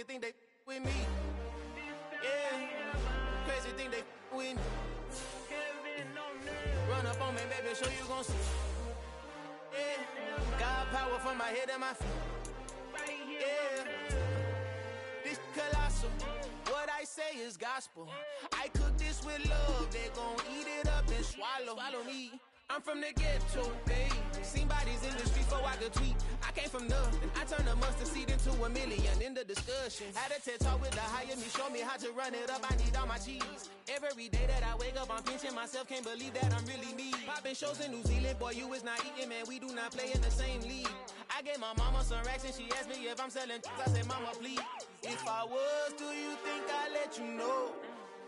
Crazy thing they with me. Yeah. Crazy thing they with me. Run up on me, baby, show you gon' see. Yeah. Got power from my head and my feet. Yeah. This colossal. What I say is gospel. I cook this with love. They gon' eat it up and swallow me. I'm from the ghetto, babe. Seen bodies in the street before I could tweet. I came from nothing. I turned a mustard seed into a million in the discussion. Had a TED talk with the higher me, show me how to run it up. I need all my cheese. Every day that I wake up, I'm pinching myself. Can't believe that I'm really me. Popping shows in New Zealand, boy, you is not eating, man. We do not play in the same league. I gave my mama some racks and she asked me if I'm selling. I said, mama, please. If I was, do you think I'd let you know?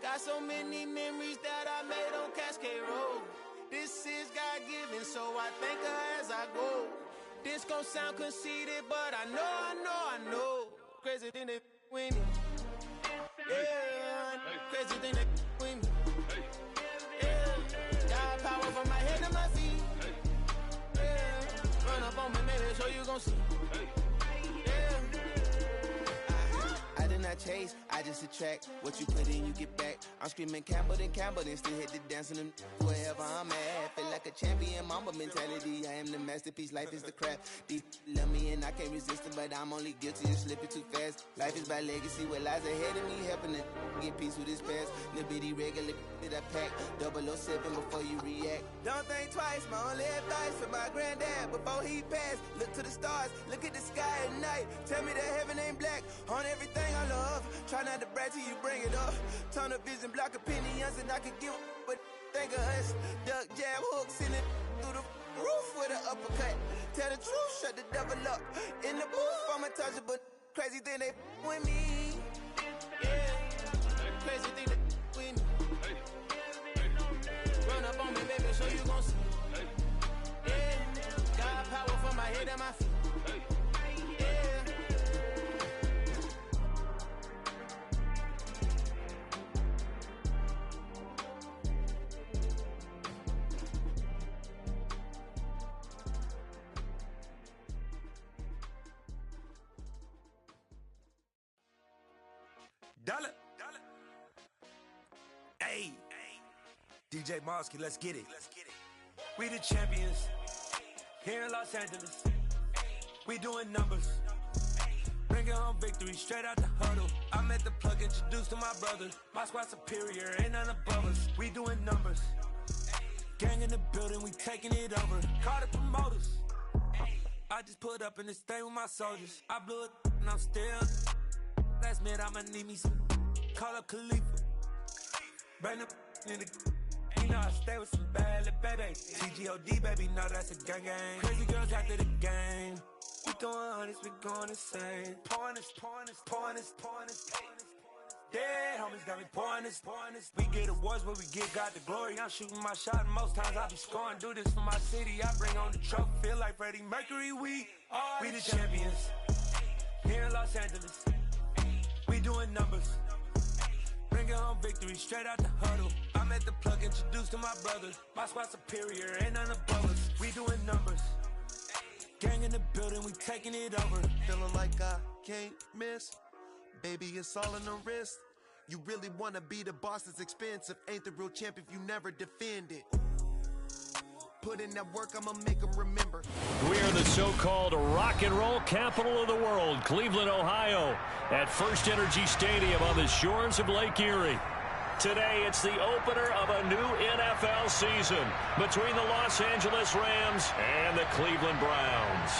Got so many memories that I made on Cascade Road. This is God-given, so I thank her as I go. This gon' sound conceited, but I know. Crazy thing they with me. Yeah, crazy thing they with me. Yeah, got power from my head to my feet. Yeah, run up on me, maybe show you gon' see. Yeah. I did not chase, I just attract. What you put in, you get back. I'm screaming Campbell, then still hit the dance and them wherever I'm at. Feel like a champion, mamba mentality. I am the masterpiece, life is the crap. These love me and I can't resist it, but I'm only guilty of slipping too fast. Life is by legacy, what lies ahead of me, helping to get peace with this past. Little bitty regular that I pack, 007 before you react. Don't think twice, my only advice for my granddad before he passed. Look to the stars, look at the sky at night. Tell me that heaven ain't black on everything I love. Try not to brag till you bring it up. Tunnel vision, block opinions, and I could give but think of us. Duck, jab, hooks in it through the roof with an uppercut. Tell the truth, shut the devil up. In the booth, I'm untouchable. Crazy thing they with me. Yeah, crazy thing they with me. Run up on me, baby, show you gon' see. Yeah, got power from my head and my feet. Dollar. Hey, DJ Mosky, let's get it. We the champions here in Los Angeles. We doing numbers. Bringing home victory straight out the huddle. I'm at the plug, introduced to my brothers. My squad superior, ain't none above us. We doing numbers. Gang in the building, we taking it over. Call the promoters. I just put up in this thing with my soldiers. I blew it and I'm still. Last minute, I'ma need me some. Call up Khalifa. Bring them in the. You know I stay with some bad little baby. TGOD, baby, know that's a gang gang. Crazy girls after the game. We throwing hundreds, we going insane. Pouring this. Dead homies got me pouring this. We get awards, but we give God the glory. I'm shooting my shot, and most times I be scoring. Do this for my city, I bring on the trophy. Feel like Freddie Mercury, we the champions. Here in Los Angeles. We doing numbers. Bringing home victory straight out the huddle. I'm at the plug, introduced to my brothers. My squad superior, ain't none above us. We doing numbers. Gang in the building, we taking it over. Feeling like I can't miss. Baby, it's all in the wrist. You really wanna be the boss, it's expensive. Ain't the real champ if you never defend it. Put in that work, I'ma make them remember. We are the so-called rock and roll capital of the world, Cleveland, Ohio, at First Energy Stadium on the shores of Lake Erie. Today, it's the opener of a new NFL season between the Los Angeles Rams and the Cleveland Browns.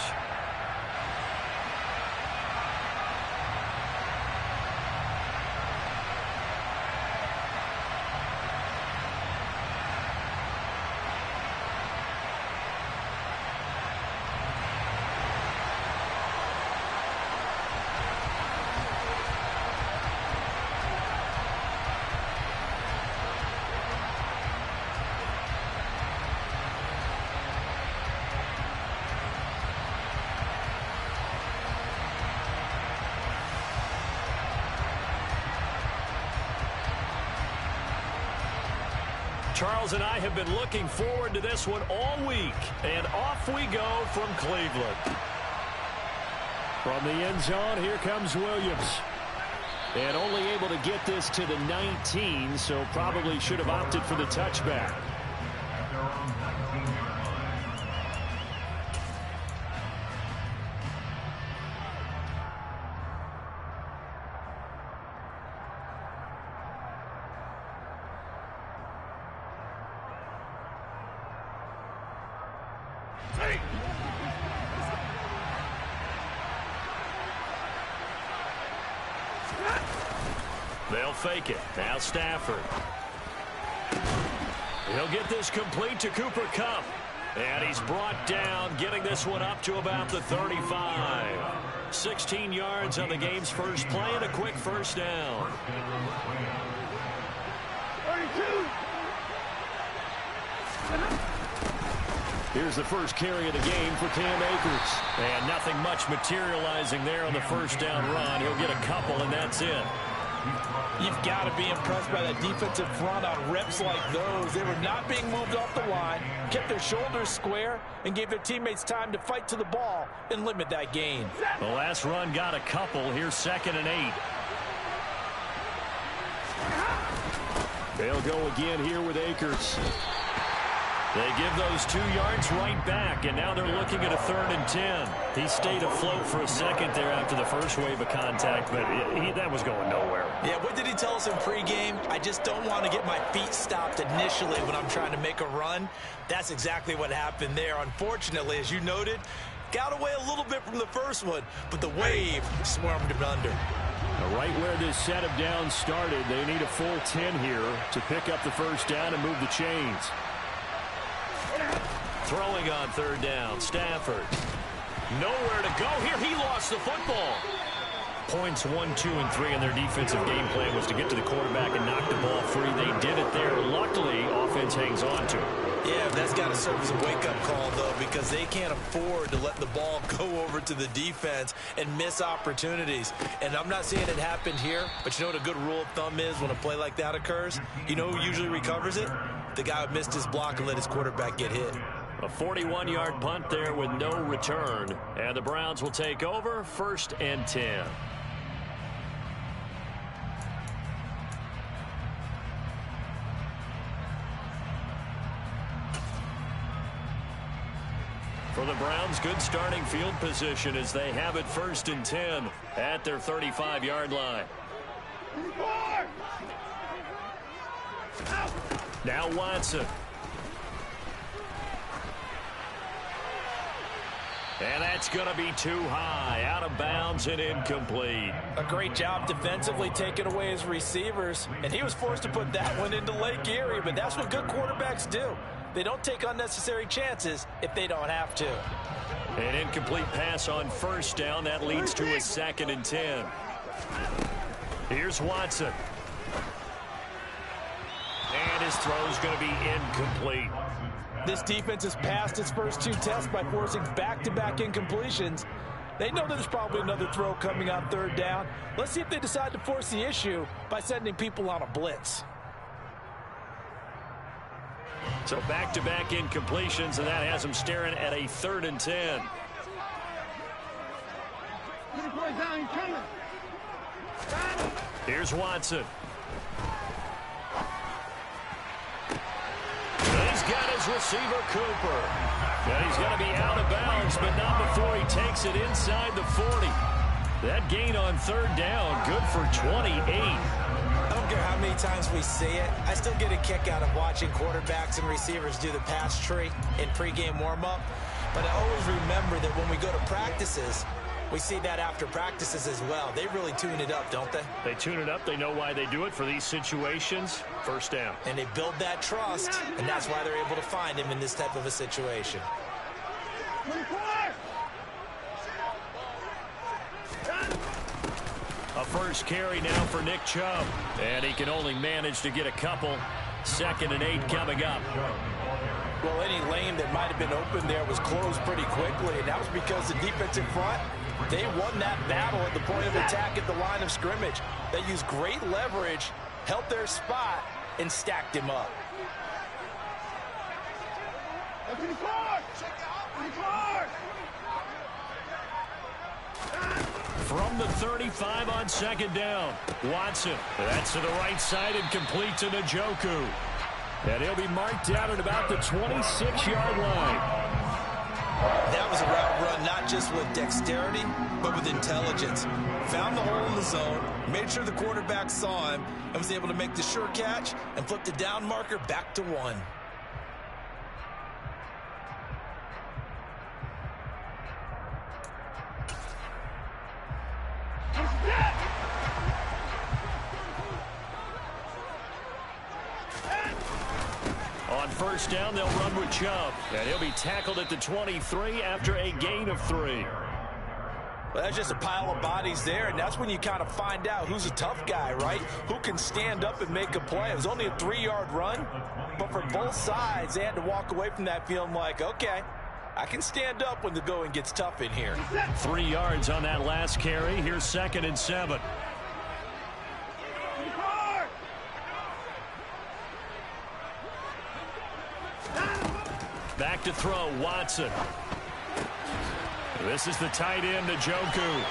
Charles and I have been looking forward to this one all week, and off we go from Cleveland. From the end zone, here comes Williams. And only able to get this to the 19, so probably should have opted for the touchback. They'll fake it. Now Stafford. He'll get this complete to Cooper Kupp. And he's brought down, getting this one up to about the 35. 16 yards on the game's first play and a quick first down. 32. Here's the first carry of the game for Cam Akers. And nothing much materializing there on the first down run. He'll get a couple, and that's it. You've got to be impressed by that defensive front on reps like those. They were not being moved off the line, kept their shoulders square, and gave their teammates time to fight to the ball and limit that gain. The last run got a couple. Here's 2nd and 8. They'll go again here with Akers. They give those 2 yards right back, and now they're looking at a 3rd and 10. He stayed afloat for a second there after the first wave of contact, but that was going nowhere. Yeah, what did he tell us in pregame? I just don't want to get my feet stopped initially when I'm trying to make a run. That's exactly what happened there. Unfortunately, as you noted, got away a little bit from the first one, but the wave swarmed him under. Now, right where this set of downs started, they need a full 10 here to pick up the first down and move the chains. Throwing on 3rd down, Stafford. Nowhere to go here. He lost the football. Points 1, 2, and 3 in their defensive game plan was to get to the quarterback and knock the ball free. They did it there. Luckily, offense hangs on to it. Yeah, that's got to serve as a wake-up call, though, because they can't afford to let the ball go over to the defense and miss opportunities. And I'm not saying it happened here, but you know what a good rule of thumb is when a play like that occurs? You know who usually recovers it? The guy who missed his block and let his quarterback get hit. A 41-yard punt there with no return. And the Browns will take over, 1st and 10. For the Browns, good starting field position as they have it 1st and 10 at their 35-yard line. Now Watson. And that's going to be too high, out of bounds and incomplete. A great job defensively taking away his receivers, and he was forced to put that one into Lake Erie, but that's what good quarterbacks do. They don't take unnecessary chances if they don't have to. An incomplete pass on 1st down. That leads to a 2nd and 10. Here's Watson. And his throw's going to be incomplete. This defense has passed its first 2 tests by forcing back-to-back incompletions. They know there's probably another throw coming on 3rd down. Let's see if they decide to force the issue by sending people on a blitz. So back-to-back incompletions, and that has them staring at a 3rd and 10. Here's Watson. He's got his receiver, Cooper. And he's going to be out of bounds, but not before he takes it inside the 40. That gain on 3rd down, good for 28. I don't care how many times we see it. I still get a kick out of watching quarterbacks and receivers do the pass tree in pregame warm-up. But I always remember that when we go to practices, we see that after practices as well. They really tune it up, don't they? They tune it up. They know why they do it for these situations. 1st down. And they build that trust, and that's why they're able to find him in this type of a situation. A first carry now for Nick Chubb. And he can only manage to get a couple. 2nd and 8 coming up. Well, any lane that might have been open there was closed pretty quickly, and that was because the defensive front, they won that battle at the point of attack at the line of scrimmage. They used great leverage, held their spot, and stacked him up. From from the 35 on second down. Watson, that's to the right side and complete to Njoku. And he'll be marked down at about the 26-yard line. That was a route run not just with dexterity, but with intelligence. Found the hole in the zone, made sure the quarterback saw him, and was able to make the sure catch and flip the down marker back to 1. On first down, they'll run with Chubb. And he'll be tackled at the 23 after a gain of 3. Well, that's just a pile of bodies there, and that's when you kind of find out who's a tough guy, right? Who can stand up and make a play. It was only a 3-yard run, but for both sides, they had to walk away from that feeling like, okay, I can stand up when the going gets tough in here. 3 yards on that last carry. Here's 2nd and 7. Back to throw, Watson. This is the tight end, Njoku.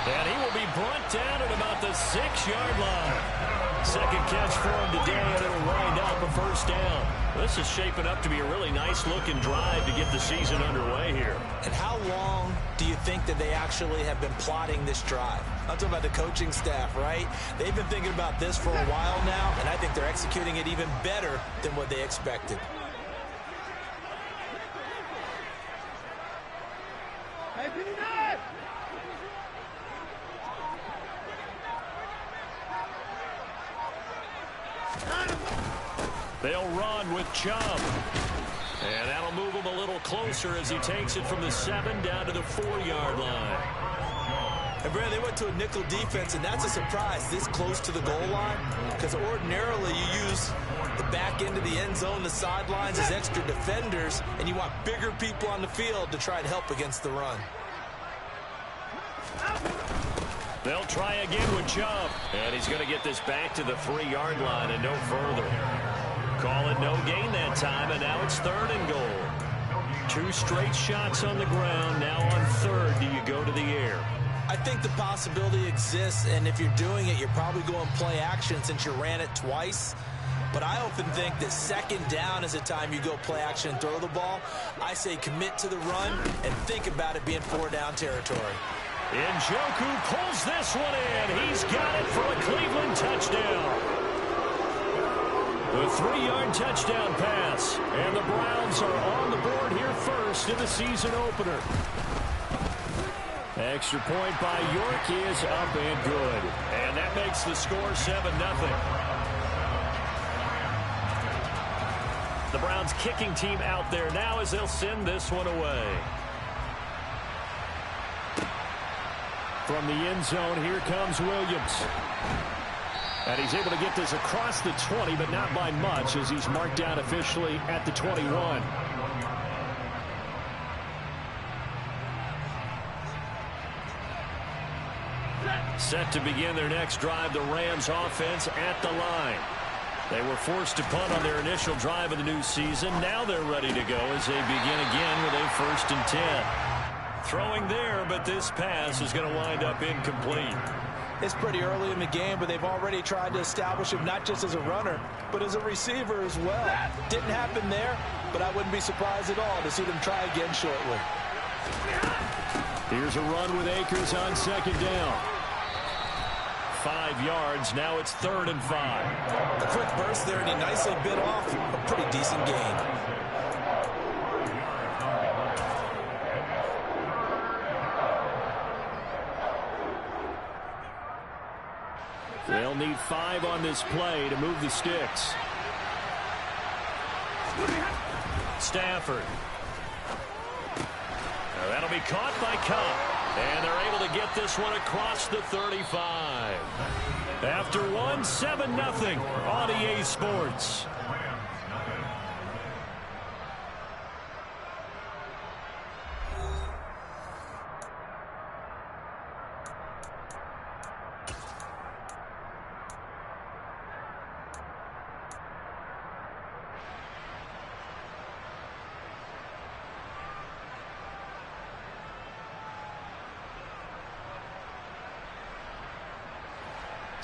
And he will be brought down at about the 6-yard line. Second catch for him today, and it'll wind up a first down. This is shaping up to be a really nice-looking drive to get the season underway here. And how long do you think that they actually have been plotting this drive? I'm talking about the coaching staff, right? They've been thinking about this for a while now, and I think they're executing it even better than what they expected. They'll run with Chubb. And that'll move him a little closer as he takes it from the 7 down to the 4-yard line. And Brad, they went to a nickel defense, and that's a surprise this close to the goal line, because ordinarily you use the back end of the end zone, the sidelines as extra defenders, and you want bigger people on the field to try and help against the run. They'll try again with Chubb. And he's going to get this back to the 3-yard line and no further. Call it no gain that time, and now it's 3rd and goal. 2 straight shots on the ground. Now on 3rd, do you go to the air? I think the possibility exists, and if you're doing it, you're probably going play action since you ran it twice. But I often think that 2nd down is a time you go play action and throw the ball. I say commit to the run and think about it being 4-down territory. Njoku pulls this one in. He's got it for a Cleveland touchdown. The 3-yard touchdown pass. And the Browns are on the board here first in the season opener. Extra point by York is up and good. And that makes the score 7-0. The Browns kicking team out there now as they'll send this one away. From the end zone, here comes Williams. And he's able to get this across the 20, but not by much as he's marked down officially at the 21. Set to begin their next drive, the Rams offense at the line. They were forced to punt on their initial drive of the new season. Now they're ready to go as they begin again with a 1st and 10. Throwing there, but this pass is going to wind up incomplete. It's pretty early in the game, but they've already tried to establish him not just as a runner, but as a receiver as well. Didn't happen there, but I wouldn't be surprised at all to see them try again shortly. Here's a run with Akers on 2nd down. 5 yards, now it's 3rd and 5. A quick burst there, and he nicely bit off a pretty decent gain. They'll need 5 on this play to move the sticks. Stafford. Now that'll be caught by Cobb. And they're able to get this one across the 35. After 1, 7-0 on EA Sports.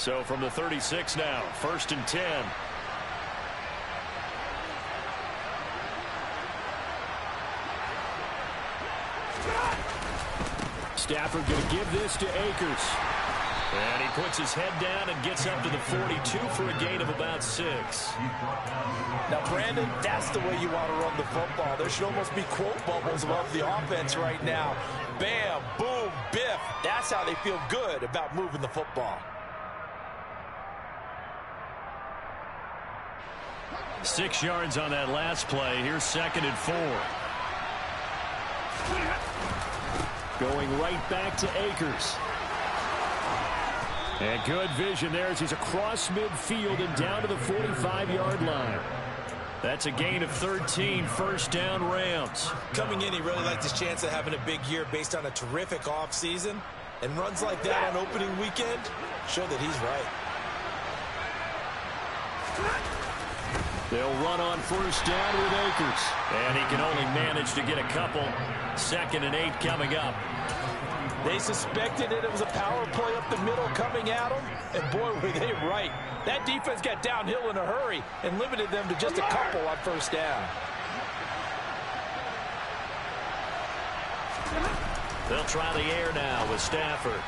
So from the 36 now, 1st and 10. Stafford going to give this to Akers. And he puts his head down and gets up to the 42 for a gain of about 6. Now, Brandon, that's the way you want to run the football. There should almost be quote bubbles above the offense right now. Bam, boom, biff. That's how they feel good about moving the football. 6 yards on that last play. Here's 2nd and 4. Going right back to Akers. And good vision there as he's across midfield and down to the 45-yard line. That's a gain of 13, 1st down Rams. Coming in, he really likes his chance of having a big year based on a terrific offseason. And runs like that on opening weekend show that he's right. They'll run on 1st down with Akers. And he can only manage to get a couple. 2nd and 8 coming up. They suspected it was a power play up the middle coming at them, and boy, were they right. That defense got downhill in a hurry and limited them to just a couple on 1st down. They'll try the air now with Stafford.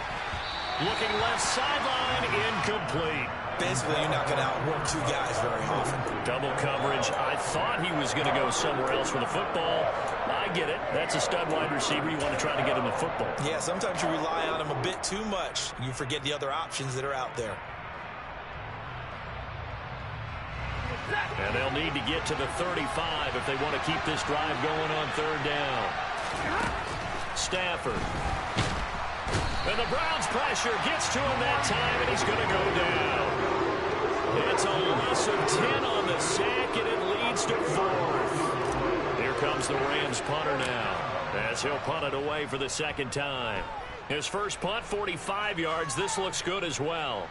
Looking left sideline, incomplete. Basically, you're not going to outwork 2 guys very often. Double coverage. I thought he was going to go somewhere else with the football. I get it. That's a stud wide receiver. You want to try to get him the football. Yeah, sometimes you rely on him a bit too much. You forget the other options that are out there. And they'll need to get to the 35 if they want to keep this drive going on 3rd down. Stafford. And the Browns pressure gets to him that time, and he's going to go down. It's a loss of 10 on the sack, and it leads to 4th. Here comes the Rams punter now, as he'll punt it away for the 2nd time. His first punt, 45 yards. This looks good as well.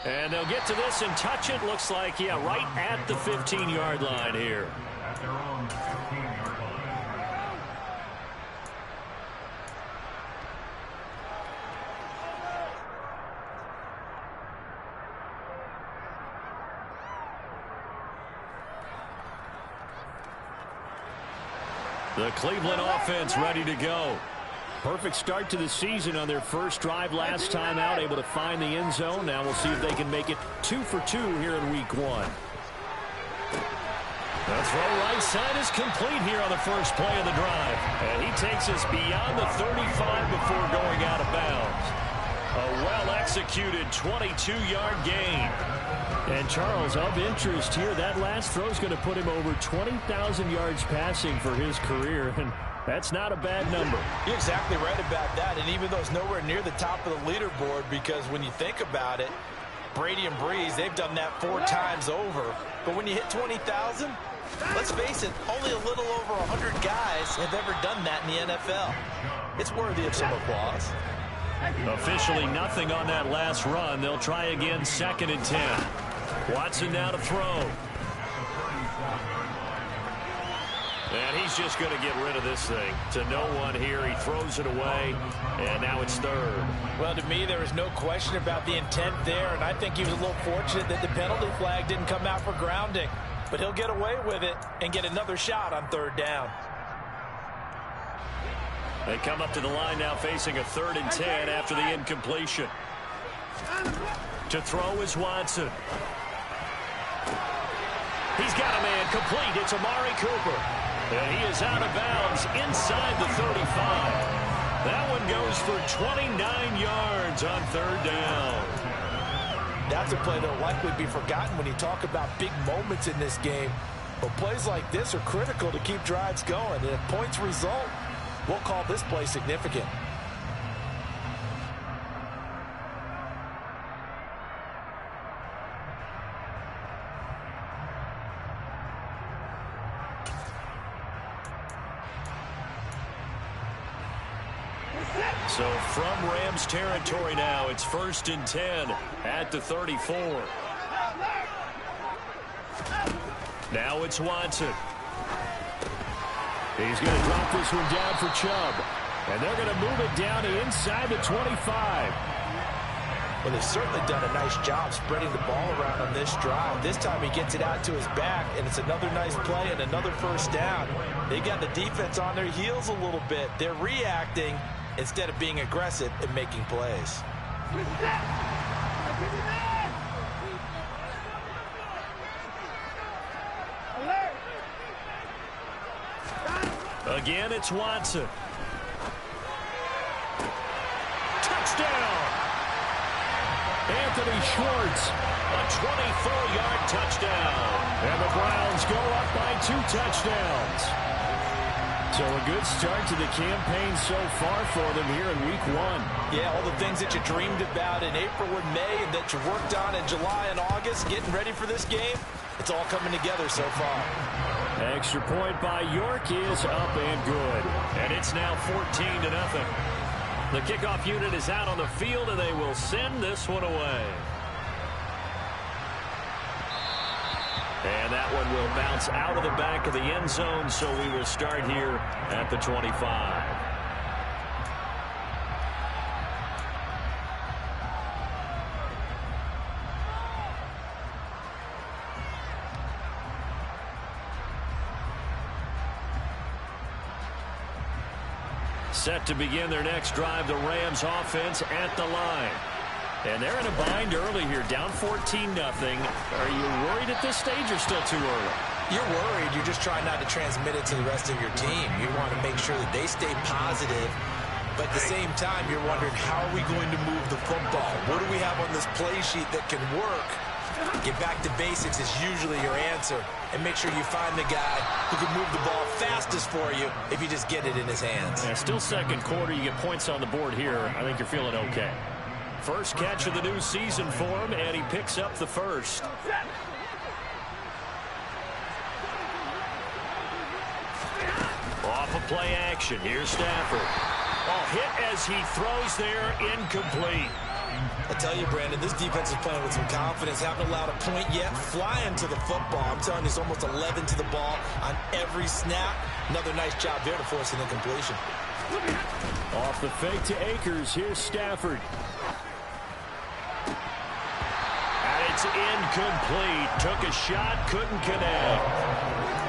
And they'll get to this and touch it. Looks like, yeah, right at the 15-yard line here. At their own 15-yard line. The Cleveland offense ready to go. Perfect start to the season on their first drive last time out, able to find the end zone. Now we'll see if they can make it 2 for 2 here in week 1. The throw right side is complete here on the first play of the drive. And he takes us beyond the 35 before going out of bounds. A well-executed 22-yard gain. And Charles, of interest here, that last throw is going to put him over 20,000 yards passing for his career, and that's not a bad number. You're exactly right about that, and even though it's nowhere near the top of the leaderboard, because when you think about it, Brady and Breeze, they've done that 4 times over. But when you hit 20,000, let's face it, only a little over 100 guys have ever done that in the NFL. It's worthy of some applause. Officially nothing on that last run. They'll try again, 2nd and 10. Watson now to throw. And he's just going to get rid of this thing. To no one here. He throws it away, and now it's 3rd. Well, to me, there is no question about the intent there, and I think he was a little fortunate that the penalty flag didn't come out for grounding. But he'll get away with it and get another shot on 3rd down. They come up to the line now facing a 3rd and 10 after the incompletion. To throw is Watson. He's got a man complete. It's Amari Cooper. And he is out of bounds inside the 35. That one goes for 29 yards on 3rd down. That's a play that will likely be forgotten when you talk about big moments in this game. But plays like this are critical to keep drives going. And if points result, we'll call this play significant. So from Rams territory now, it's 1st and 10 at the 34. Now it's Watson. He's going to drop this one down for Chubb. And they're going to move it down to inside the 25. Well, they've certainly done a nice job spreading the ball around on this drive. This time he gets it out to his back, and it's another nice play and another first down. They got the defense on their heels a little bit. They're reacting instead of being aggressive and making plays. Again, it's Watson. Touchdown! Anthony Schwartz, a 24-yard touchdown. And the Browns go up by 2 touchdowns. So a good start to the campaign so far for them here in week 1. Yeah, all the things that you dreamed about in April and May and that you worked on in July and August, getting ready for this game, it's all coming together so far. Extra point by York is up and good. And it's now 14-0. The kickoff unit is out on the field, and they will send this one away. And that one will bounce out of the back of the end zone, so we will start here at the 25. Set to begin their next drive, the Rams offense at the line. And they're in a bind early here, down 14-0. Are you worried at this stage or still too early? You're worried. You're just trying not to transmit it to the rest of your team. You want to make sure that they stay positive. But at the same time, you're wondering, how are we going to move the football? What do we have on this play sheet that can work? Get back to basics is usually your answer. And make sure you find the guy who can move the ball fastest for you if you just get it in his hands. Yeah, still second quarter. You get points on the board here. I think you're feeling okay. First catch of the new season for him, and he picks up the first. Off of play action. Here's Stafford. Oh, hit as he throws there, incomplete. I tell you, Brandon, this defense is playing with some confidence. Haven't allowed a point yet. Flying to the football. I'm telling you, it's almost 11 to the ball on every snap. Another nice job there to force an incompletion. Off the fake to Akers. Here's Stafford. And it's incomplete. Took a shot, couldn't connect.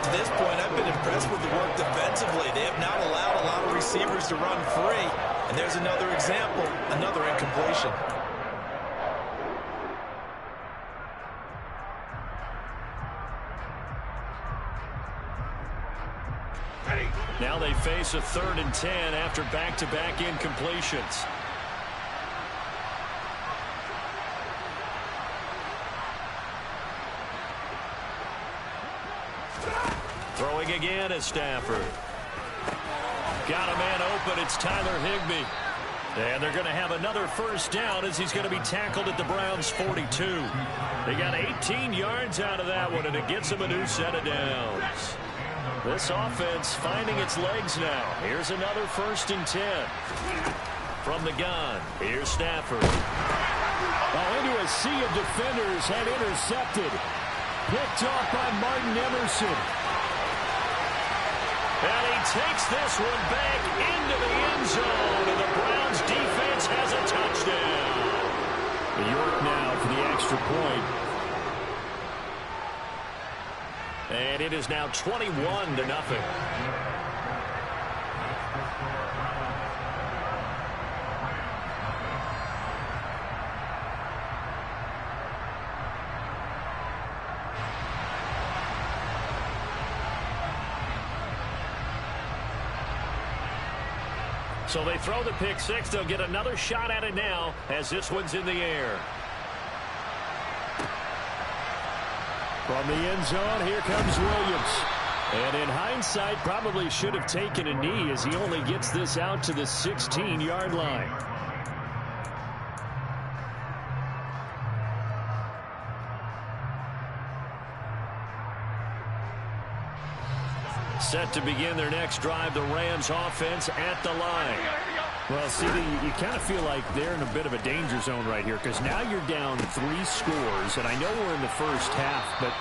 To this point, I've been impressed with the work defensively. They have not allowed a lot of receivers to run free. And there's another example, another incompletion. Now they face a 3rd and 10 after back-to-back incompletions. Throwing again is Stafford. Got a man open. It's Tyler Higbee. And they're going to have another first down as he's going to be tackled at the Browns' 42. They got 18 yards out of that one, and it gets them a new set of downs. This offense finding its legs now. Here's another 1st and 10. From the gun, here's Stafford. Oh, into a sea of defenders and intercepted. Picked off by Martin Emerson. And he takes this one back into the end zone, and the Browns defense has a touchdown. York now for the extra point. And it is now 21-0. So they throw the pick six. They'll get another shot at it now as this one's in the air. From the end zone, here comes Williams. And in hindsight, probably should have taken a knee as he only gets this out to the 16-yard line. Set to begin their next drive, the Rams offense at the line. Well, CD, you kind of feel like they're in a bit of a danger zone right here because now you're down 3 scores, and I know we're in the first half, but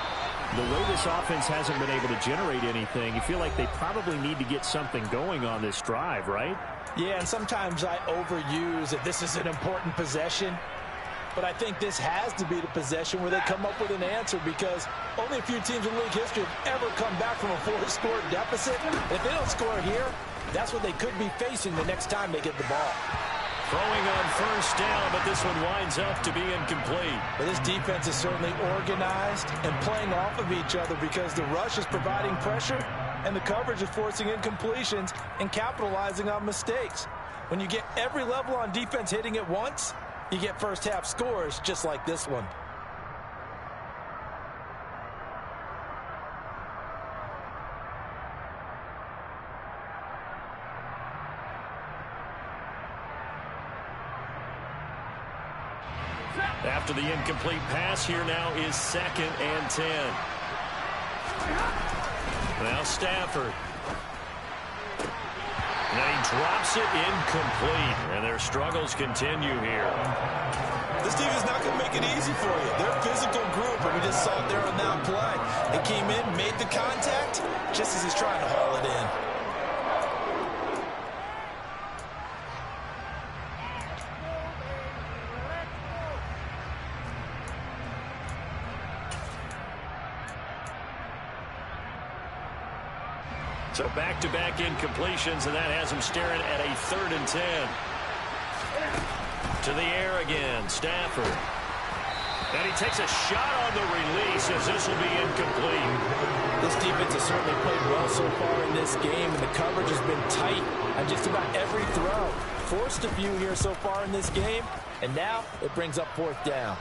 the way this offense hasn't been able to generate anything, you feel like they probably need to get something going on this drive, right? Yeah, and sometimes I overuse that this is an important possession. But I think this has to be the possession where they come up with an answer, because only a few teams in league history have ever come back from a 4-score deficit. If they don't score here, that's what they could be facing the next time they get the ball. Throwing on first down, but this one winds up to be incomplete. But this defense is certainly organized and playing off of each other, because the rush is providing pressure and the coverage is forcing incompletions and capitalizing on mistakes. When you get every level on defense hitting at once, you get first half scores just like this one. After the incomplete pass, here now is 2nd and 10. Now Stafford. Now he drops it incomplete, and their struggles continue here. This team is not going to make it easy for you. They're a physical group, and we just saw it there on that play. He came in, made the contact, just as he's trying to haul it in. So back-to-back incompletions, and that has him staring at a 3rd and 10. To the air again, Stafford. And he takes a shot on the release, as this will be incomplete. This defense has certainly played well so far in this game, and the coverage has been tight on just about every throw. Forced a few here so far in this game, and now it brings up 4th down.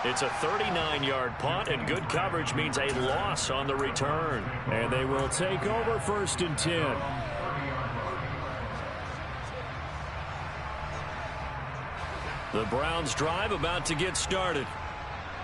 It's a 39-yard punt, and good coverage means a loss on the return. And they will take over 1st and 10. The Browns drive about to get started.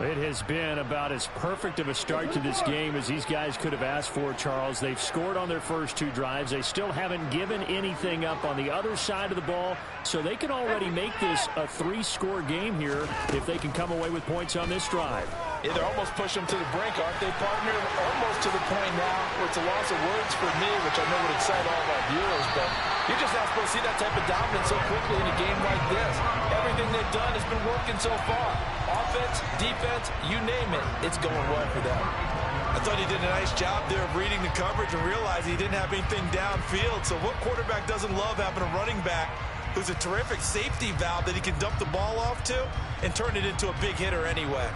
It has been about as perfect of a start to this game as these guys could have asked for, Charles. They've scored on their first 2 drives. They still haven't given anything up on the other side of the ball, so they can already make this a 3-score game here if they can come away with points on this drive. Yeah, they're almost pushing them to the brink, aren't they, partner? Almost to the point now where it's a loss of words for me, which I know would excite all of our viewers, but you're just not supposed to see that type of dominance so quickly in a game like this. Everything they've done has been working so far. Offense, defense, you name it, it's going well for them. I thought he did a nice job there of reading the coverage and realizing he didn't have anything downfield. So what quarterback doesn't love having a running back who's a terrific safety valve that he can dump the ball off to and turn it into a big hitter anyway?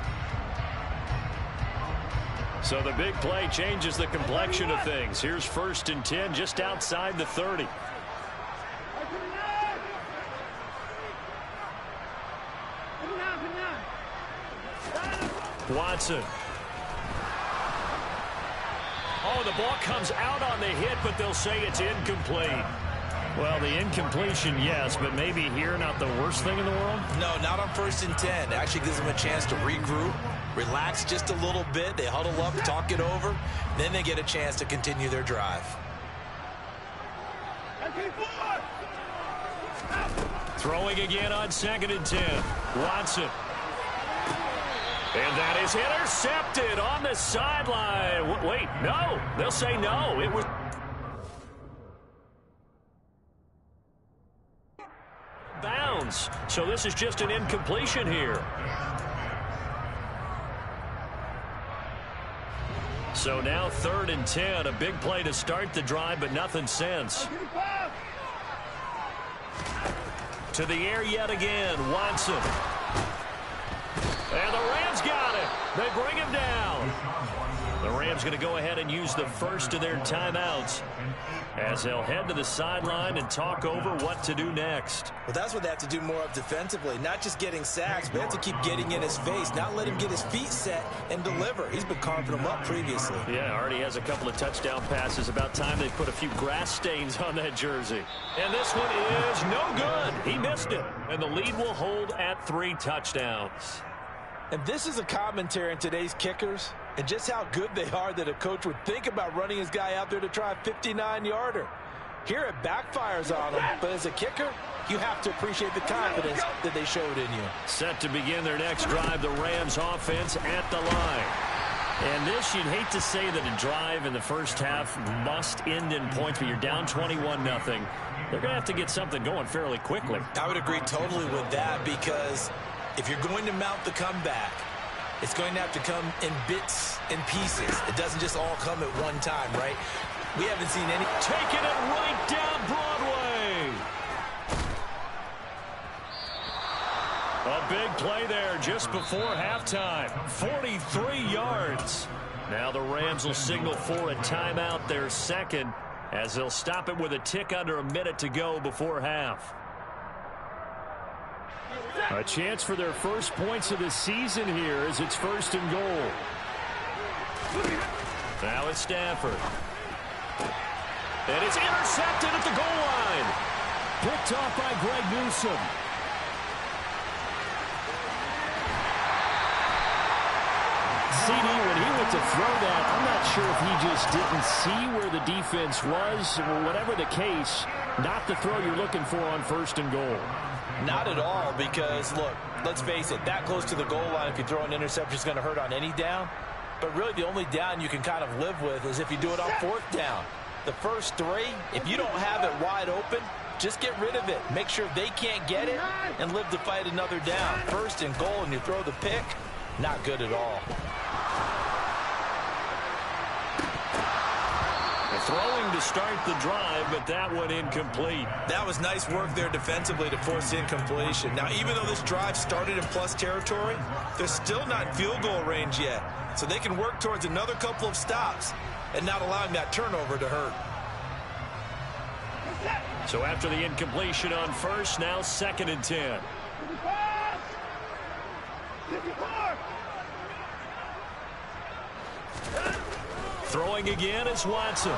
So the big play changes the complexion of things. Here's 1st and 10 just outside the 30. Watson. Oh, the ball comes out on the hit, but they'll say it's incomplete. Well, the incompletion, yes, but maybe here not the worst thing in the world? No, not on 1st and 10. It actually gives them a chance to regroup, relax just a little bit. They huddle up, talk it over. Then they get a chance to continue their drive. Throwing again on 2nd and 10. Watson. And that is intercepted on the sideline. Wait, no. They'll say no. It was bounds. So this is just an incompletion here. So now 3rd and 10. A big play to start the drive, but nothing since. To the air yet again. Watson. And the Rams got it. They bring him down. The Rams going to go ahead and use the first of their timeouts as they'll head to the sideline and talk over what to do next. Well, that's what they have to do more of defensively. Not just getting sacks, but they have to keep getting in his face, not let him get his feet set and deliver. He's been carving them up previously. Yeah, already has a couple of touchdown passes. About time they put a few grass stains on that jersey. And this one is no good. He missed it. And the lead will hold at 3 touchdowns. And this is a commentary on today's kickers and just how good they are that a coach would think about running his guy out there to try a 59-yarder. Here it backfires on him, but as a kicker, you have to appreciate the confidence that they showed in you. Set to begin their next drive, the Rams offense at the line. And this, you'd hate to say that a drive in the first half must end in points, but you're down 21-0. They're going to have to get something going fairly quickly. I would agree totally with that, because if you're going to mount the comeback, it's going to have to come in bits and pieces. It doesn't just all come at one time, right? We haven't seen any. Taking it right down Broadway. A big play there just before halftime. 43 yards. Now the Rams will signal for a timeout, their second, as they'll stop it with a tick under a minute to go before half. A chance for their first points of the season here as it's 1st and goal. Now it's Stafford. And it's intercepted at the goal line. Picked off by Greg Newsome. CD, when he went to throw that, I'm not sure if he just didn't see where the defense was, or whatever the case, not the throw you're looking for on 1st and goal. Not at all, because, look, let's face it, that close to the goal line, if you throw an interception, is going to hurt on any down. But really, the only down you can kind of live with is if you do it on 4th down. The first 3, if you don't have it wide open, just get rid of it. Make sure they can't get it and live to fight another down. 1st and goal, and you throw the pick, not good at all. Throwing to start the drive, but that one incomplete. That was nice work there defensively to force incompletion. Now, even though this drive started in plus territory, they're still not in field goal range yet. So they can work towards another couple of stops and not allowing that turnover to hurt. So after the incompletion on 1st, now 2nd and 10. Throwing again is Watson.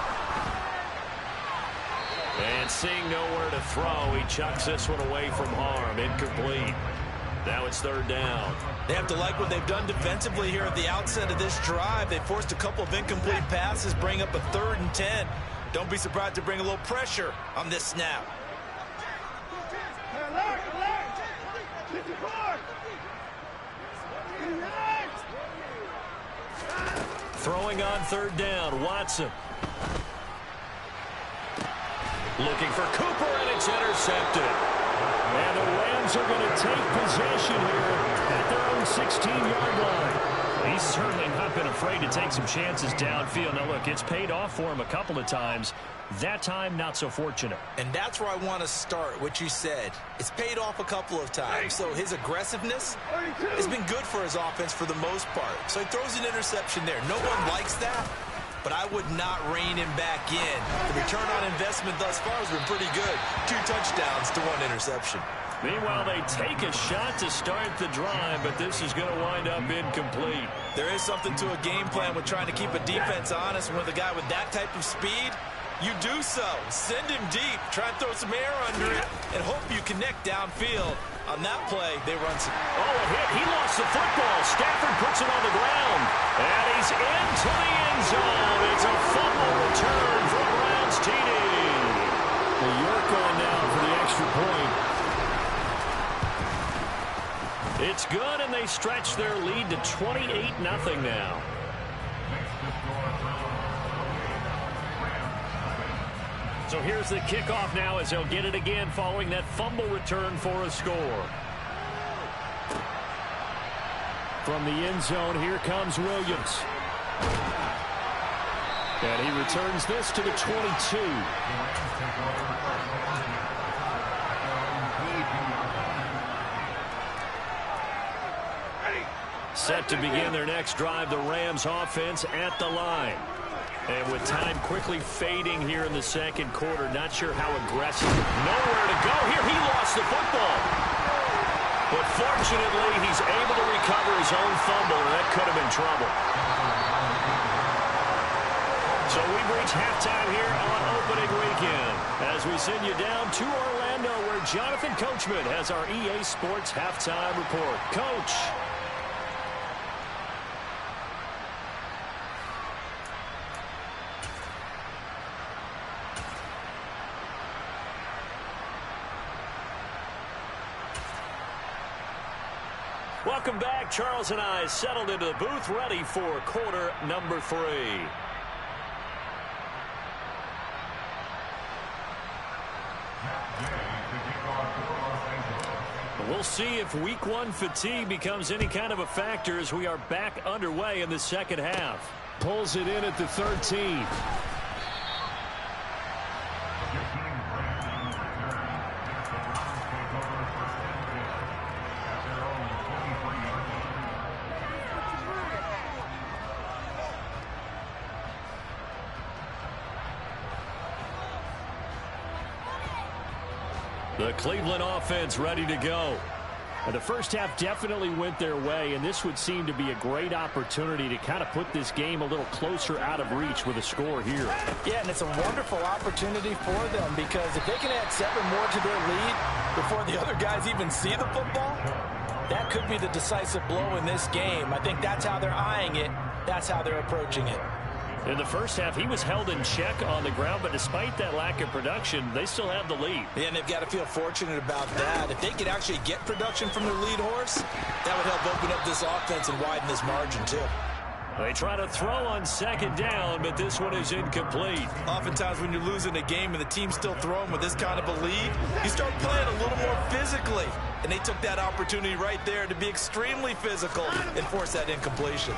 And seeing nowhere to throw, he chucks this one away from harm. Incomplete. Now it's 3rd down. They have to like what they've done defensively here at the outset of this drive. They forced a couple of incomplete passes, bring up a 3rd and 10. Don't be surprised to bring a little pressure on this snap. Throwing on 3rd down, Watson. Looking for Cooper, and it's intercepted. And the Rams are going to take possession here at their own 16-yard line. He's certainly not been afraid to take some chances downfield. Now, look, it's paid off for him a couple of times. That time, not so fortunate. And that's where I want to start, what you said. It's paid off a couple of times. So his aggressiveness has been good for his offense for the most part. So he throws an interception there. No one likes that, but I would not rein him back in. The return on investment thus far has been pretty good. 2 touchdowns to 1 interception. Meanwhile, they take a shot to start the drive, but this is going to wind up incomplete. There is something to a game plan with trying to keep a defense honest. With a guy with that type of speed, you do so. Send him deep. Try and throw some air under it and hope you connect downfield. On that play, they run some. Oh, a hit. He lost the football. Stafford puts it on the ground. And he's into the end zone. It's a fumble return for Browns TD. The York on now for the extra point. It's good, and they stretch their lead to 28-0 now. So here's the kickoff now as they'll get it again following that fumble return for a score. From the end zone, here comes Williams. And he returns this to the 22. Set to begin their next drive, the Rams offense at the line. And with time quickly fading here in the second quarter, not sure how aggressive. Nowhere to go here. He lost the football. But fortunately, he's able to recover his own fumble, and that could have been trouble. So we've reached halftime here on opening weekend as we send you down to Orlando, where Jonathan Coachman has our EA Sports halftime report. Coach. Welcome back. Charles and I settled into the booth, ready for quarter number 3. We'll see if week 1 fatigue becomes any kind of a factor as we are back underway in the second half. Pulls it in at the 13. The Cleveland offense ready to go. The first half definitely went their way, and this would seem to be a great opportunity to kind of put this game a little closer out of reach with a score here. Yeah, and it's a wonderful opportunity for them because if they can add 7 more to their lead before the other guys even see the football, that could be the decisive blow in this game. I think that's how they're eyeing it. That's how they're approaching it. In the first half, he was held in check on the ground, but despite that lack of production, they still have the lead. Yeah, and they've got to feel fortunate about that. If they could actually get production from their lead horse, that would help open up this offense and widen this margin, too. They try to throw on second down, but this one is incomplete. Oftentimes when you're losing a game and the team's still throwing with this kind of a lead, you start playing a little more physically. And they took that opportunity right there to be extremely physical and force that incompletion.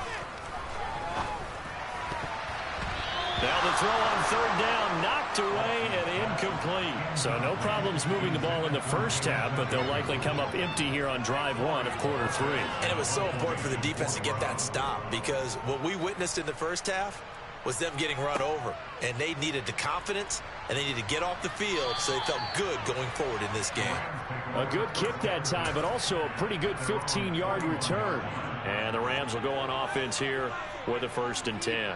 Now the throw on third down, knocked away and incomplete. So no problems moving the ball in the first half, but they'll likely come up empty here on drive 1 of quarter 3. And it was so important for the defense to get that stop because what we witnessed in the first half was them getting run over. And they needed the confidence, and they needed to get off the field so they felt good going forward in this game. A good kick that time, but also a pretty good 15-yard return. And the Rams will go on offense here with a 1st and 10.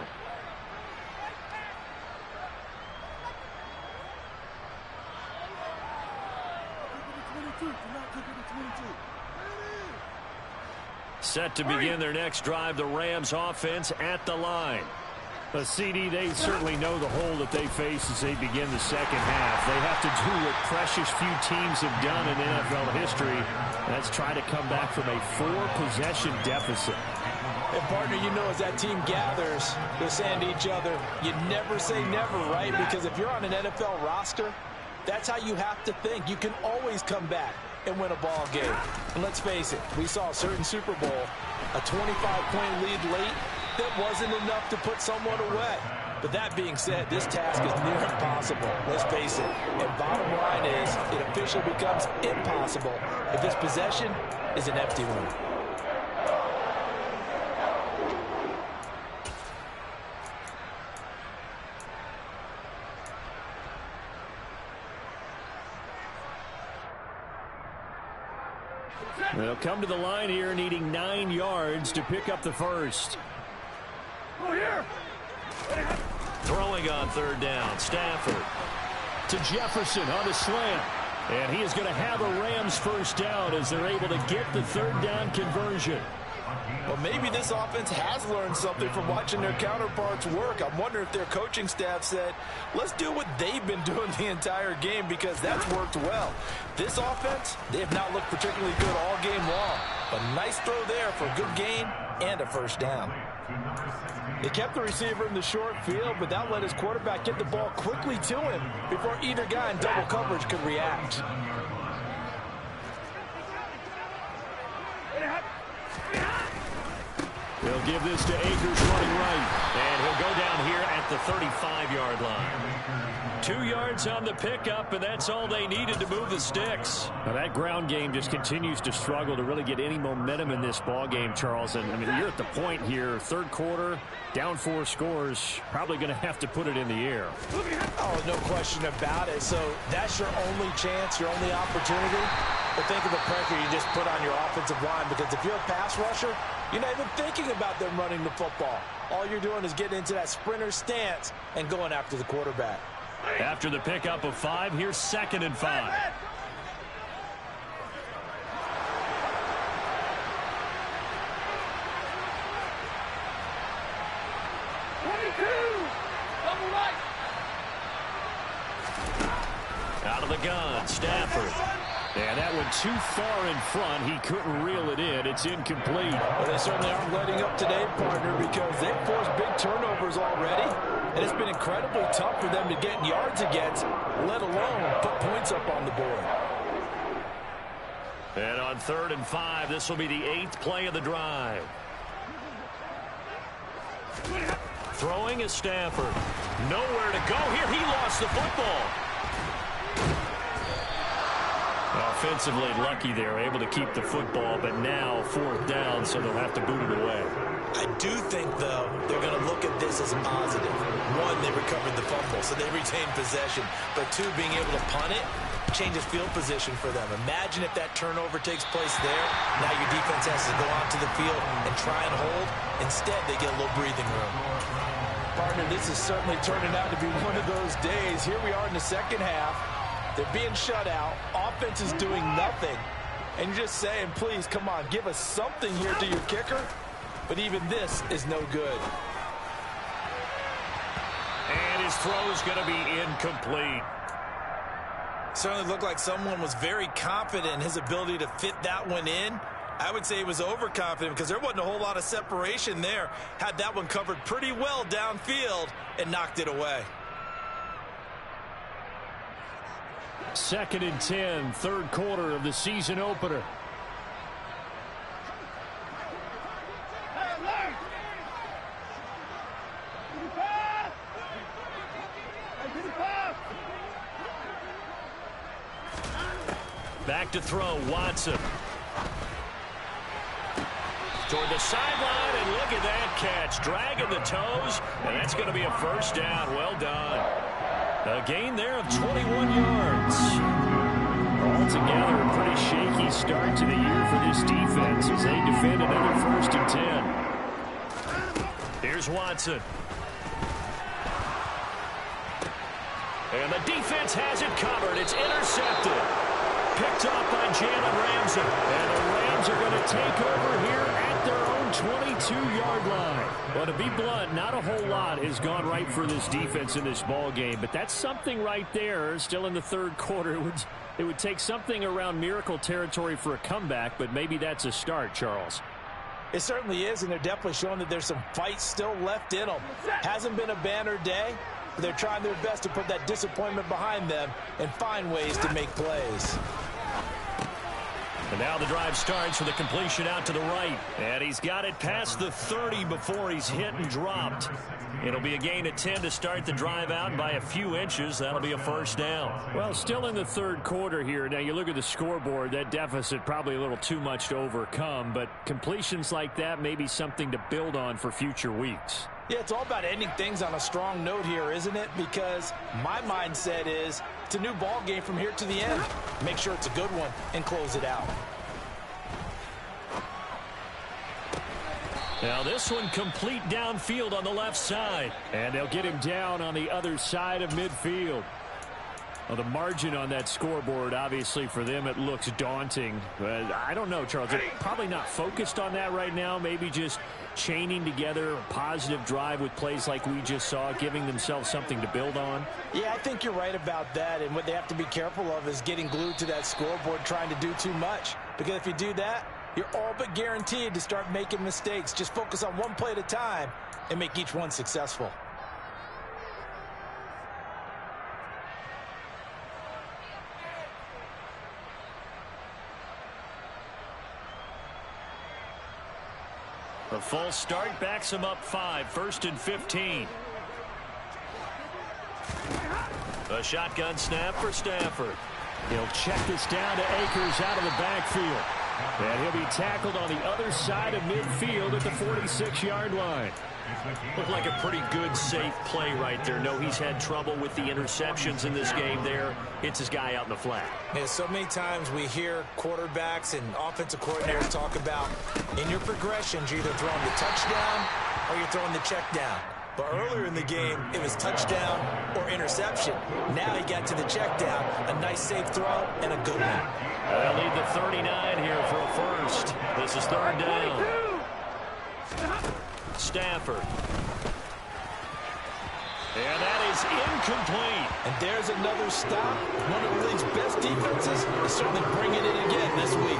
Set to begin their next drive, the Rams offense at the line. The CD, they certainly know the hole that they face as they begin the second half. They have to do what precious few teams have done in NFL history. That's try to come back from a 4-possession deficit. And, partner, you know as that team gathers, they're saying to each other, you never say never, right? Because if you're on an NFL roster, that's how you have to think. You can always come back and win a ball game. And let's face it, we saw a certain Super Bowl, a 25-point lead late, that wasn't enough to put someone away. But that being said, this task is near impossible. Let's face it. And bottom line is, it officially becomes impossible if this possession is an empty one. They'll come to the line here needing 9 yards to pick up the first. Throwing on third down, Stafford to Jefferson on the slant. And he is going to have a Rams first down as they're able to get the third down conversion. Well, maybe this offense has learned something from watching their counterparts work. I'm wondering if their coaching staff said, let's do what they've been doing the entire game because that's worked well. This offense, they have not looked particularly good all game long. But nice throw there for a good gain and a first down. They kept the receiver in the short field, but that let his quarterback get the ball quickly to him before either guy in double coverage could react. They'll give this to Akers running right. And he'll go down here at the 35-yard line. 2 yards on the pickup, and that's all they needed to move the sticks. Now that ground game just continues to struggle to really get any momentum in this ball game, Charles. And I mean, you're at the point here, third quarter, down 4 scores, probably going to have to put it in the air. Oh, no question about it. So that's your only chance, your only opportunity. But think of the pressure you just put on your offensive line, because if you're a pass rusher, you're not even thinking about them running the football. All you're doing is getting into that sprinter stance and going after the quarterback. After the pickup of 5, here's 2nd and 5. Out of the gun, Stafford And that went too far in front. He couldn't reel it in. It's incomplete. Well, they certainly aren't letting up today, partner, because they've forced big turnovers already. And it's been incredibly tough for them to get yards against, let alone put points up on the board. And on 3rd and 5, this will be the 8th play of the drive. Throwing is Stafford. Nowhere to go here. He lost the football. Offensively lucky there, able to keep the football, but now 4th down, so they'll have to boot it away. I do think, though, they're going to look at this as positive. One, they recovered the fumble, so they retained possession. But two, being able to punt it changes field position for them. Imagine if that turnover takes place there. Now your defense has to go onto the field and try and hold. Instead, they get a little breathing room. Partner, this is certainly turning out to be one of those days. Here we are in the second half. They're being shut out. Offense is doing nothing. And you're just saying, please, come on, give us something here to your kicker. But even this is no good. And his throw is going to be incomplete. Certainly looked like someone was very confident in his ability to fit that one in. I would say he was overconfident because there wasn't a whole lot of separation there. Had that one covered pretty well downfield and knocked it away. 2nd and 10, 3rd quarter of the season opener. Back to throw, Watson. Toward the sideline, and look at that catch. Dragging the toes, and that's going to be a 1st down. Well done. A gain there of 21 yards. Altogether, a pretty shaky start to the year for this defense as they defend another 1st and 10. Here's Watson. And the defense has it covered. It's intercepted. Picked off by Jalen Ramsey. And the Rams are going to take over here at their own 22-yard line. Well, to be blunt, not a whole lot has gone right for this defense in this ball game, but that's something right there. Still in the 3rd quarter. It would take something around miracle territory for a comeback, but maybe that's a start, Charles. It certainly is, and they're definitely showing that there's some fight still left in them. Hasn't been a banner day, but they're trying their best to put that disappointment behind them and find ways to make plays. And now the drive starts with a completion out to the right. And he's got it past the 30 before he's hit and dropped. It'll be a gain of 10 to start the drive out by a few inches. That'll be a 1st down. Well, still in the 3rd quarter here. Now, you look at the scoreboard, that deficit probably a little too much to overcome. But completions like that may be something to build on for future weeks. Yeah, it's all about ending things on a strong note here, isn't it? Because my mindset is it's a new ball game from here to the end. Make sure it's a good one and close it out. Now this one complete downfield on the left side. And they'll get him down on the other side of midfield. Well, the margin on that scoreboard, obviously, for them, it looks daunting. But I don't know, Charles. They're probably not focused on that right now. Maybe just chaining together a positive drive with plays like we just saw, giving themselves something to build on. Yeah, I think you're right about that. And what they have to be careful of is getting glued to that scoreboard trying to do too much. Because if you do that, you're all but guaranteed to start making mistakes. Just focus on one play at a time and make each one successful. A false start backs him up 5, 1st and 15. A shotgun snap for Stafford. He'll check this down to Akers out of the backfield. And he'll be tackled on the other side of midfield at the 46-yard line. Looked like a pretty good, safe play right there. No, he's had trouble with the interceptions in this game there. Hits his guy out in the flat. Yeah, so many times we hear quarterbacks and offensive coordinators talk about in your progressions, you're either throwing the touchdown or you're throwing the check down. But earlier in the game, it was touchdown or interception. Now he got to the check down, a nice safe throw, and a good one. They'll need the 39 here for a 1st. This is 3rd down. Stafford. And that is is incomplete. And there's another stop. One of the league's best defenses is certainly bringing it again this week.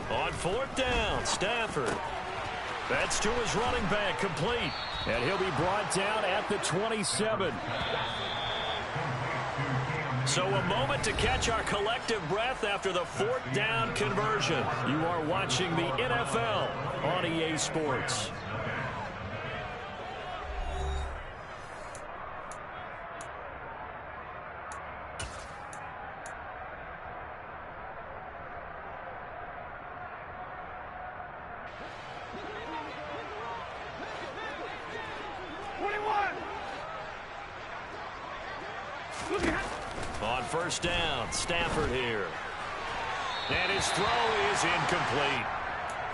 On fourth down, Stafford. That's to his running back, complete. And he'll be brought down at the 27. So a moment to catch our collective breath after the fourth down conversion. You are watching the NFL on EA Sports. On first down, Stafford here. And his throw is incomplete.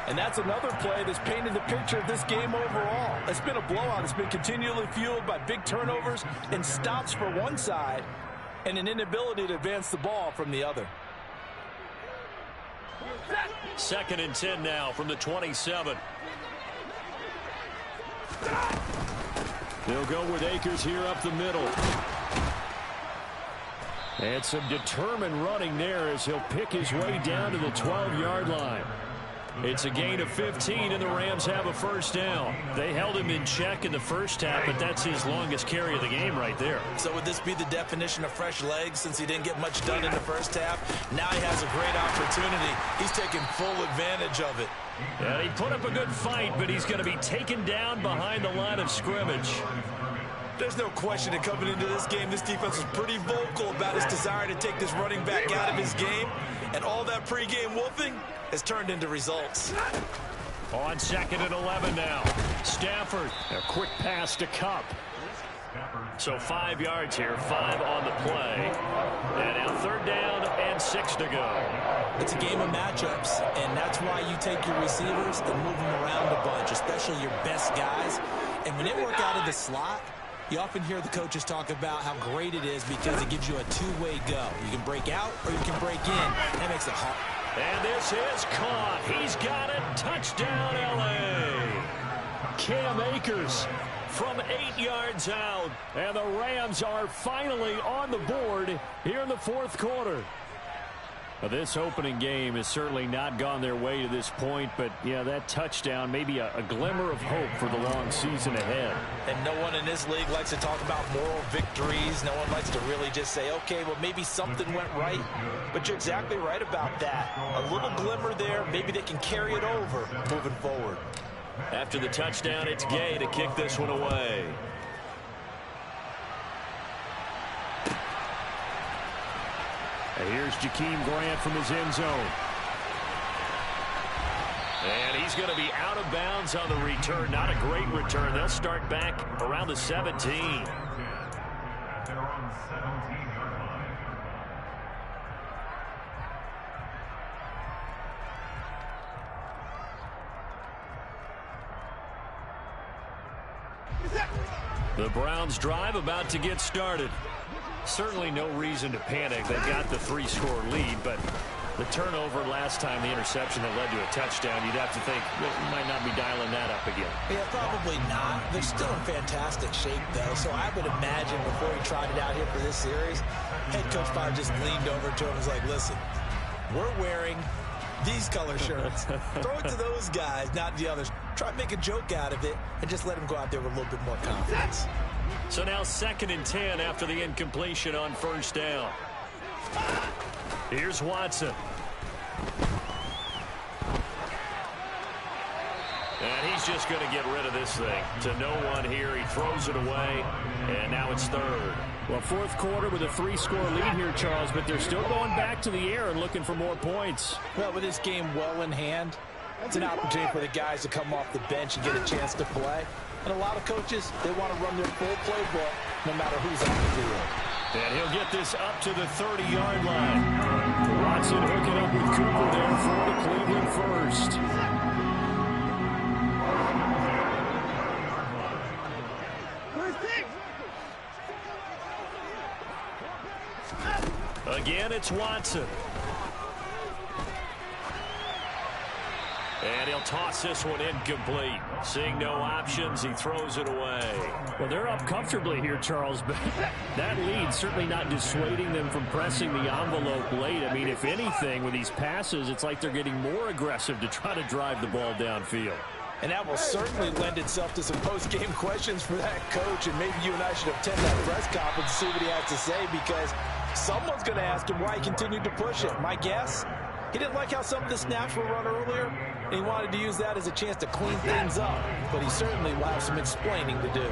And that's another play that's painted the picture of this game overall. It's been a blowout. It's been continually fueled by big turnovers and stops for one side and an inability to advance the ball from the other. 2nd and 10 now from the 27. They'll go with Akers here up the middle. And some determined running there as he'll pick his way down to the 12-yard line. It's a gain of 15, and the Rams have a first down. They held him in check in the first half, but that's his longest carry of the game right there. So would this be the definition of fresh legs since he didn't get much done in the first half? Now he has a great opportunity. He's taking full advantage of it. And he put up a good fight, but he's going to be taken down behind the line of scrimmage. There's no question that coming into this game, this defense was pretty vocal about his desire to take this running back out of his game. And all that pregame wolfing has turned into results. On 2nd and 11 now. Stafford, a quick pass to Kupp. So 5 yards here, 5 on the play. And now 3rd down and 6 to go. It's a game of matchups, and that's why you take your receivers and move them around a bunch, especially your best guys. And when they work out of the slot, you often hear the coaches talk about how great it is because it gives you a two-way go. You can break out or you can break in. That makes it hard. And this is caught. He's got it. Touchdown, L.A. Cam Akers from 8 yards out. And the Rams are finally on the board here in the fourth quarter. Well, this opening game has certainly not gone their way to this point, but, yeah, that touchdown, maybe a glimmer of hope for the long season ahead. And no one in this league likes to talk about moral victories. No one likes to really just say, okay, well, maybe something went right. But you're exactly right about that. A little glimmer there. Maybe they can carry it over moving forward. After the touchdown, it's Gay to kick this one away. And here's Jakeem Grant from his end zone. And he's going to be out of bounds on the return. Not a great return. They'll start back around the 17. They're on the 17-yard line. The Browns drive about to get started. Certainly no reason to panic. They've got the 3-score lead, but the turnover last time, the interception that led to a touchdown, you'd have to think we might not be dialing that up again. Yeah, probably not. They're still in fantastic shape, though, so I would imagine before he tried it out here for this series, head coach probably just leaned over to him and was like, listen, we're wearing these color shirts. Throw it to those guys, not the others. Try to make a joke out of it and just let him go out there with a little bit more confidence. So now 2nd and 10 after the incompletion on first down. Here's Watson. And he's just going to get rid of this thing. To no one here. He throws it away. And now it's 3rd. Well, fourth quarter with a 3-score lead here, Charles, but they're still going back to the air and looking for more points. Well, with this game well in hand, it's an opportunity for the guys to come off the bench and get a chance to play. And a lot of coaches, they want to run their full playbook no matter who's on the field. And he'll get this up to the 30-yard line. Watson hooking up with Cooper there for the Cleveland first. Again, it's Watson. And he'll toss this one incomplete. Seeing no options, he throws it away. Well, they're up comfortably here, Charles, but that lead certainly not dissuading them from pressing the envelope late. I mean, if anything, with these passes, it's like they're getting more aggressive to try to drive the ball downfield. And that will certainly lend itself to some post-game questions for that coach, and maybe you and I should attend that press conference to see what he has to say, because someone's going to ask him why he continued to push it. My guess, he didn't like how some of the snaps were run earlier, and he wanted to use that as a chance to clean things up, but he certainly will have some explaining to do.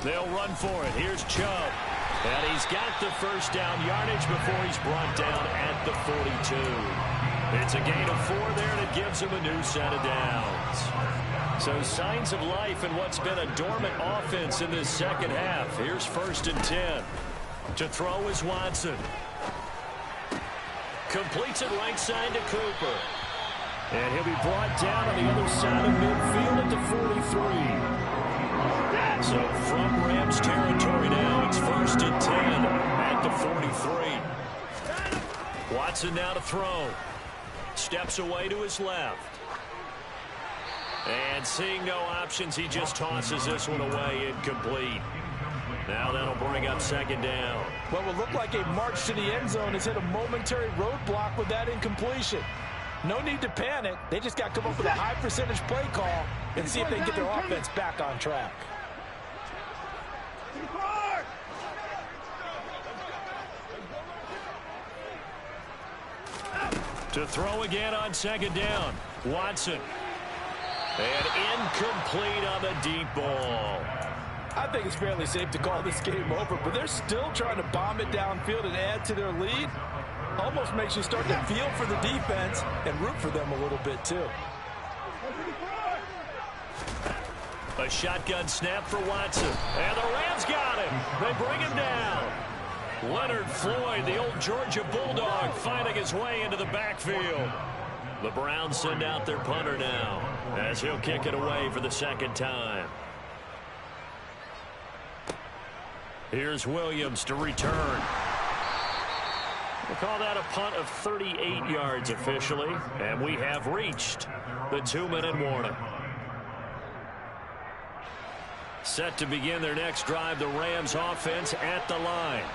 They'll run for it. Here's Chubb. And he's got the first down yardage before he's brought down at the 42. It's a gain of 4 there, and it gives him a new set of downs. So signs of life in what's been a dormant offense in this second half. Here's 1st and 10. To throw is Watson. Completes it right side to Cooper. And he'll be brought down on the other side of midfield at the 43. So from Rams territory now, it's 1st and 10 at the 43. Watson now to throw. Steps away to his left. And seeing no options, he just tosses this one away incomplete. Now that'll bring up 2nd down. What will look like a march to the end zone has hit a momentary roadblock with that incompletion. No need to panic. They just got to come up with a high percentage play call and see if they can get their offense back on track. To throw again on 2nd down. Watson. And incomplete on the deep ball. I think it's fairly safe to call this game over, but they're still trying to bomb it downfield and add to their lead. Almost makes you start to feel for the defense and root for them a little bit too. A shotgun snap for Watson. And the Rams got him. They bring him down. Leonard Floyd, the old Georgia Bulldog, finding his way into the backfield. The Browns send out their punter now as he'll kick it away for the 2nd time. Here's Williams to return. We'll call that a punt of 38 yards officially, and we have reached the 2-minute warning. Set to begin their next drive, the Rams offense at the line.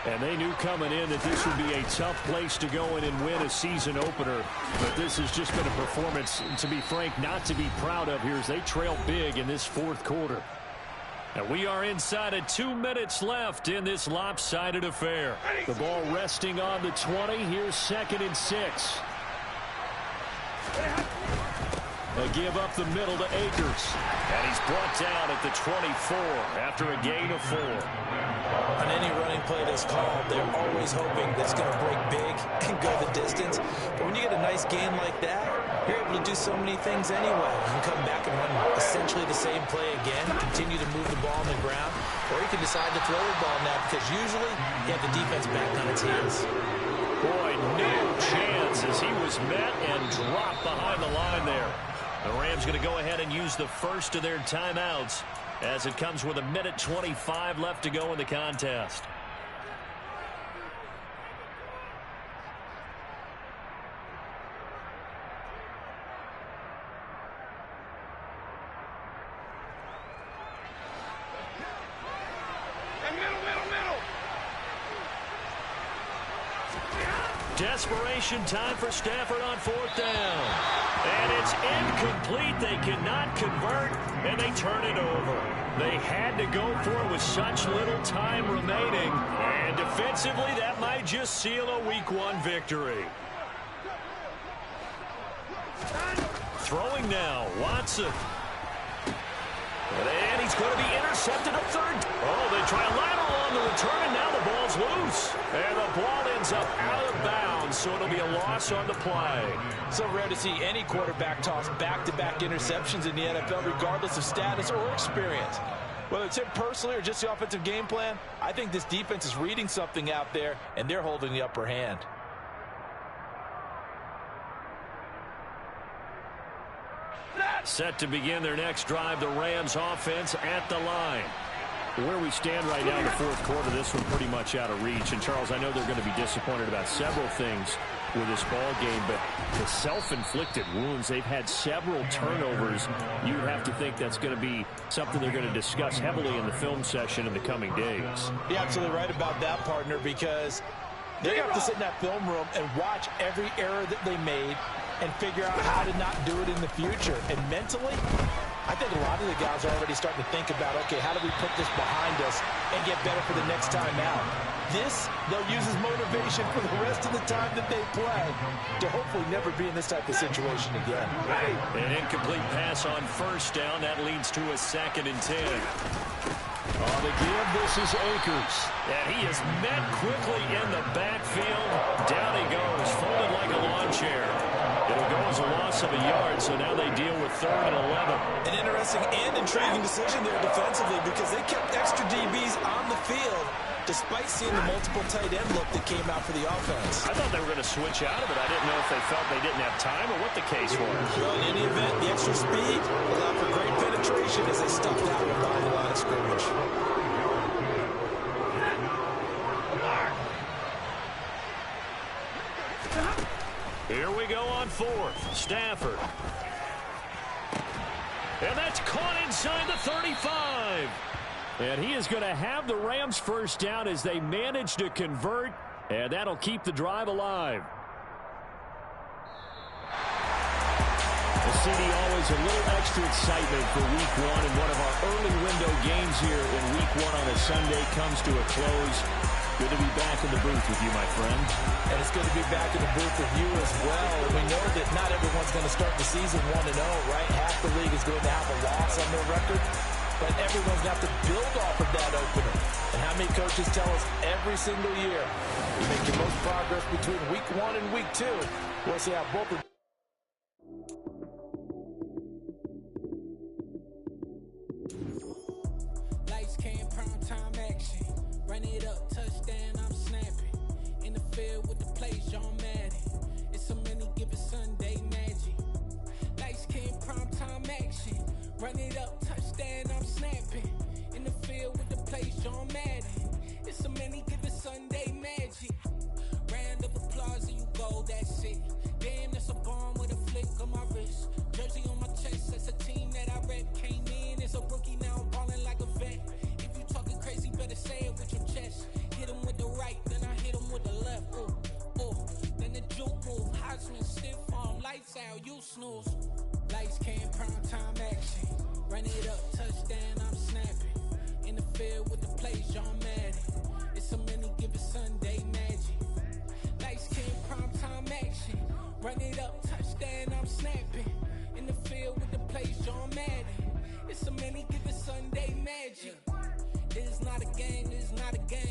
And they knew coming in that this would be a tough place to go in and win a season opener. But this has just been a performance, to be frank, not to be proud of here as they trail big in this 4th quarter. And we are inside of 2 minutes left in this lopsided affair. The ball resting on the 20. Here's 2nd and 6. They give up the middle to Akers. And he's brought down at the 24 after a gain of 4. On any running play that's called, they're always hoping that it's going to break big and go the distance. But when you get a nice gain like that, you're able to do so many things anyway. You can come back and run essentially the same play again, continue to move the ball on the ground, or you can decide to throw the ball now because usually you have the defense back on its heels. Boy, no chance as he was met and dropped behind the line there. The Rams going to go ahead and use the first of their timeouts as it comes with 1:25 left to go in the contest. Desperation time for Stafford on 4th down. And it's incomplete. They cannot convert, and they turn it over. They had to go for it with such little time remaining. And defensively, that might just seal a Week 1 victory. Throwing now, Watson. And he's going to be intercepted at 3rd. Oh, they try a lateral on the return, and now the ball's loose. And the ball ends up out of bounds, so it'll be a loss on the play. So rare to see any quarterback toss back-to-back interceptions in the NFL, regardless of status or experience. Whether it's him personally or just the offensive game plan, I think this defense is reading something out there, and they're holding the upper hand. Set to begin their next drive, the Rams offense at the line. Where we stand right now in the fourth quarter, this one pretty much out of reach. And, Charles, I know they're going to be disappointed about several things with this ball game, but the self-inflicted wounds, they've had several turnovers. You'd have to think that's going to be something they're going to discuss heavily in the film session in the coming days. You're absolutely right about that, partner, because they have to sit in that film room and watch every error that they made and figure out how to not do it in the future. And mentally, I think a lot of the guys are already starting to think about, okay, how do we put this behind us and get better for the next time out? This, they'll use as motivation for the rest of the time that they play to hopefully never be in this type of situation again. An incomplete pass on first down. That leads to a 2nd and 10. On the give, this is Akers. And he is met quickly in the backfield. Down he goes, folded like a lawn chair. It'll go as a loss of a yard, so now they deal with 3rd and 11. An interesting and intriguing decision there defensively because they kept extra DBs on the field despite seeing the multiple tight end look that came out for the offense. I thought they were going to switch out of it. I didn't know if they felt they didn't have time or what the case was. Well, in any event, the extra speed allowed for great penetration as they stuffed out behind the line of scrimmage. Here we go on 4th. Stafford. And that's caught inside the 35. And he is going to have the Rams first down as they manage to convert. And that'll keep the drive alive. CD, always a little extra excitement for Week 1. And one of our early window games here in Week 1 on a Sunday comes to a close. Good to be back in the booth with you, my friend. And it's good to be back in the booth with you as well. And we know that not everyone's going to start the season 1-0, right? Half the league is going to have a loss on their record. But everyone's going to have to build off of that opener. And how many coaches tell us every single year, you make your most progress between Week 1 and Week 2. We'll see how both of Lights, cam, prime time action. Run it up, touchdown, I'm snapping. In the field with the plays, John Madden. It's a many given Sunday magic. Lights, cam, prime time action. Run it up, touchdown, I'm snapping. In the field with the plays, John Madden. It's a many given Sunday magic. Round of applause and you go, that's it. Damn, that's a bomb with a flick on my wrist. Jersey on my chest, that's a team that I rep. Came in as a rookie, now I'm balling like a vet. If you talking crazy, better say it with your chest. Hit him with the right, then I hit him with the left. Ooh, ooh. Then the juke move, Heisman, stiff arm, lights out, you snooze. Lights, cam, prime time action. Run it up, touchdown, I'm snapping. In the field with the plays, John Madden. It's a many given Sunday magic. Lights, cam, prime time action. Run it up, touchdown, I'm snapping. In the field with the plays, John Madden. It's a many given Sunday magic. This is not a game, this is not a game.